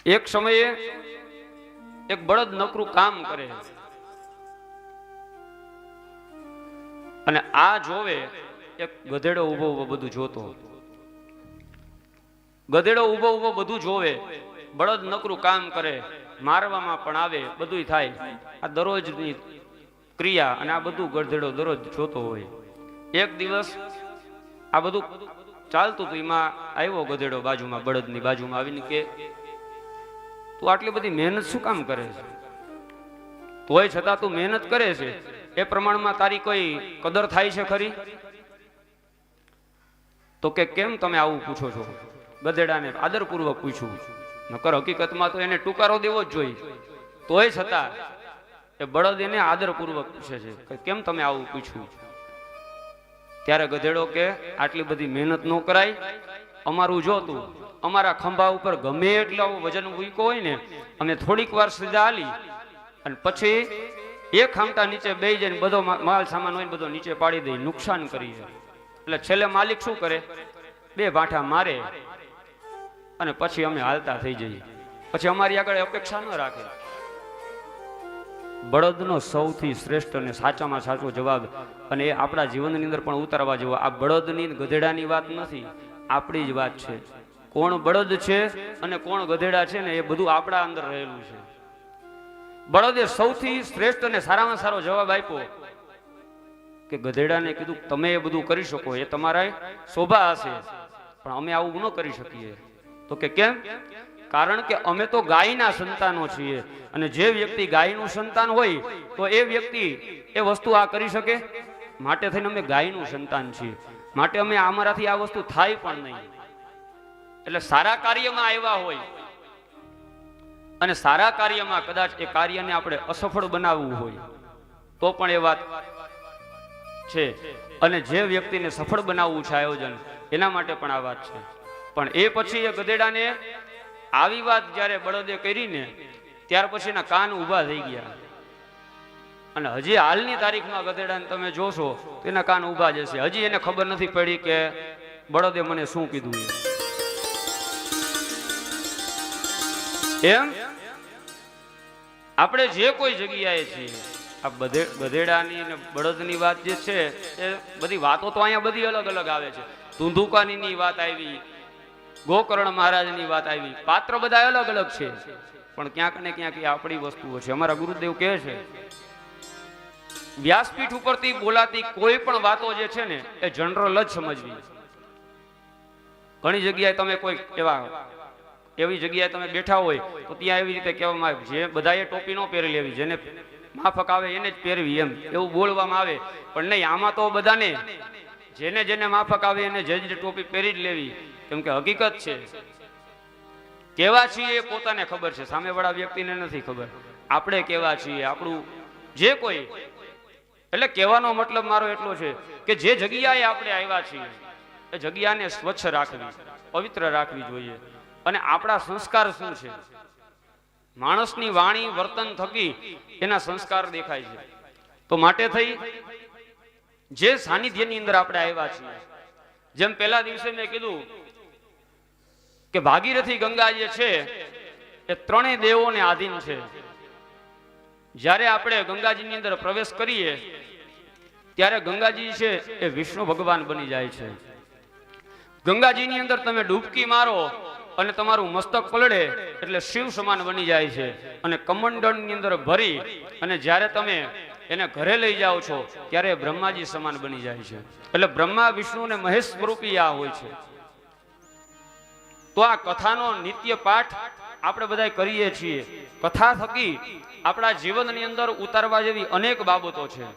એક સમયે એક બળદ નકરું કામ કરે અને આ જોવે એક ગધેડો ઊભો ઊભો બધું જોતો. ગધેડો ઊભો ઊભો બધું જોવે, બળદ નકરું કામ કરે, મારવામાં પણ આવે, બધું થાય. આ દરરોજની ક્રિયા અને આ બધું ગધેડો દરરોજ જોતો હોય. એક દિવસ આ બધું ચાલતું હતું, એમાં આવ્યો ગધેડો બાજુમાં, બળદની બાજુમાં આવીને કે તું આટલી બધી મહેનત શું કામ કરે છે? તોય છતાં તું મહેનત કરે છે, એ પ્રમાણમાં તારી કોઈ કદર થાય છે ખરી? તો કે કેમ તમે આવું પૂછો છો? ગધેડાને આદરપૂર્વક પૂછ્યું. નકર હકીકતમાં તો એને ટુકારો દેવો જ જોઈએ. તોય છતાં એ બળદ એને આદરપૂર્વક પૂછે છે કે કેમ તમે આવું પૂછ્યું? ત્યારે ગધેડો કે આટલી બધી મહેનત ન કરાય. અમારું જોતું, અમારા ખંભા ઉપર ગમે એટલો વજન મૂક્યો હોય ને, અમે થોડીક વાર સીધા હાલી અને પછી એક ખામટા નીચે બેસી જઈને બધો માલ સામાન હોય બધો નીચે પાડી દઈ, નુકસાન કરીએ. એટલે છેલ્લે માલિક શું કરે? બે ભાઠા મારે અને પછી અમે હાલતા થઈ જઈએ. પછી અમારી આગળ અપેક્ષા ન રાખે. બળદનો સૌથી શ્રેષ્ઠ અને સાચામાં સાચો જવાબ, અને એ આપણા જીવનની અંદર પણ ઉતારવા જેવો, આ બળદની ગધેડાની વાત નથી, આપણી જ વાત છે. કોણ બળદ છે અને કોણ ગધેડા છે ને એ બધું આપણા અંદર રહેલું છે. બળદે સૌથી શ્રેષ્ઠ અને સારામાં સારો જવાબ આપ્યો કે ગધેડાને કીધું તમે એ બધું કરી શકો, એ તમારા શોભા હશે, પણ અમે આવું ન કરી શકીએ. તો કે કેમ? કારણ કે અમે તો ગાયના સંતાનો છીએ, અને જે વ્યક્તિ ગાયનું સંતાન હોય તો એ વ્યક્તિ એ વસ્તુ આ કરી શકે. માટે થઈને અમે ગાયનું સંતાન છીએ, માટે અમે અમારાથી આ વસ્તુ થાય પણ નહીં. એટલે સારા કાર્યમાં આવ્યા હોય અને સારા કાર્યમાં કદાચ એ કાર્યને આપણે અસફળ બનાવવું હોય તો પણ એ વાત છે. અને જે વ્યક્તિને સફળ બનાવવું છે આયોજન, એના માટે પણ આ વાત છે. પણ એ પછી એ ગધેડાને આવી વાત જ્યારે બળદે કરીને ત્યાર પછી એના કાન ઊભા થઈ ગયા. અને હજી હાલની તારીખમાં ગધેડાને તમે જોશો તો એના કાન ઊભા જ હશે. હજી એને ખબર નથી પડી કે બળદે મને શું કીધું. એમ આપણે જે કોઈ જગ્યાએ છીએ, આ ગધેડાની અને બળદની વાત જે છે એ બધી વાતો તો અહીંયા બધી અલગ અલગ આવે છે. ધુંધુકાની વાત આવી, ગોકર્ણ મહારાજની વાત આવી, પાત્ર બધા અલગ અલગ છે, પણ ક્યાંક ને ક્યાંક એ આપણી વસ્તુઓ છે. અમારા ગુરુદેવ કહે છે વ્યાસપીઠ ઉપરથી બોલાતી કોઈ પણ વાતો જે છે ને એ જનરલ જ સમજવી. ઘણી જગ્યાએ તમે કોઈ એવી જગ્યાએ તમે બેઠા હોય તો ત્યાં એવી રીતે કહેવામાં આવે જે બધાએ ટોપી ન પહેરી લેવી, જેને માફક આવે એને જ પહેરવી, એમ એવું બોલવામાં આવે. પણ નહીં, આમાં તો બધાને જેને જેને માફક આવે એને જે ટોપી પહેરી જ લેવી, કેમ કે હકીકત છે કેવા છીએ એ પોતાને ખબર છે, સામેવાળા વ્યક્તિને નથી ખબર. આપણે કેવા છીએ, આપણું જે કોઈ, એટલે કહેવાનો મતલબ મારો એટલો છે કે જે જગ્યાએ આપણે આવ્યા છીએ એ જગ્યાને સ્વચ્છ રાખવી, પવિત્ર રાખવી જોઈએ. અને આપણા સંસ્કાર શું છે? માણસની વાણી વર્તન થકી એના સંસ્કાર દેખાય છે. તો માટે થઈ જે સાનિધ્યની અંદર આપણે આવ્યા છીએ, જેમ પહેલા દિવસે મેં કીધું કે ભાગીરથી ગંગા જે છે એ ત્રણેય દેવોને આધીન છે. જ્યારે આપણે ગંગાજીની અંદર પ્રવેશ કરીએ ત્યારે ગંગાજી છે એ વિષ્ણુ ભગવાન બની જાય છે. ગંગાજીની અંદર તમે ડૂબકી મારો અને તમારું મસ્તક પલળે એટલે શિવ સમાન બની જાય છે. અને કમંડળની અંદર ભરી અને જ્યારે તમે એને ઘરે લઈ જાઓ છો ત્યારે બ્રહ્માજી સમાન બની જાય છે. એટલે બ્રહ્મા વિષ્ણુ અને મહેશ સ્વરૂપી આ હોય છે. તો આ કથાનો નિત્ય પાઠ આપણે બધા કરીએ છીએ. કથા થકી આપણા જીવનની અંદર ઉતારવા જેવી અનેક બાબતો છે.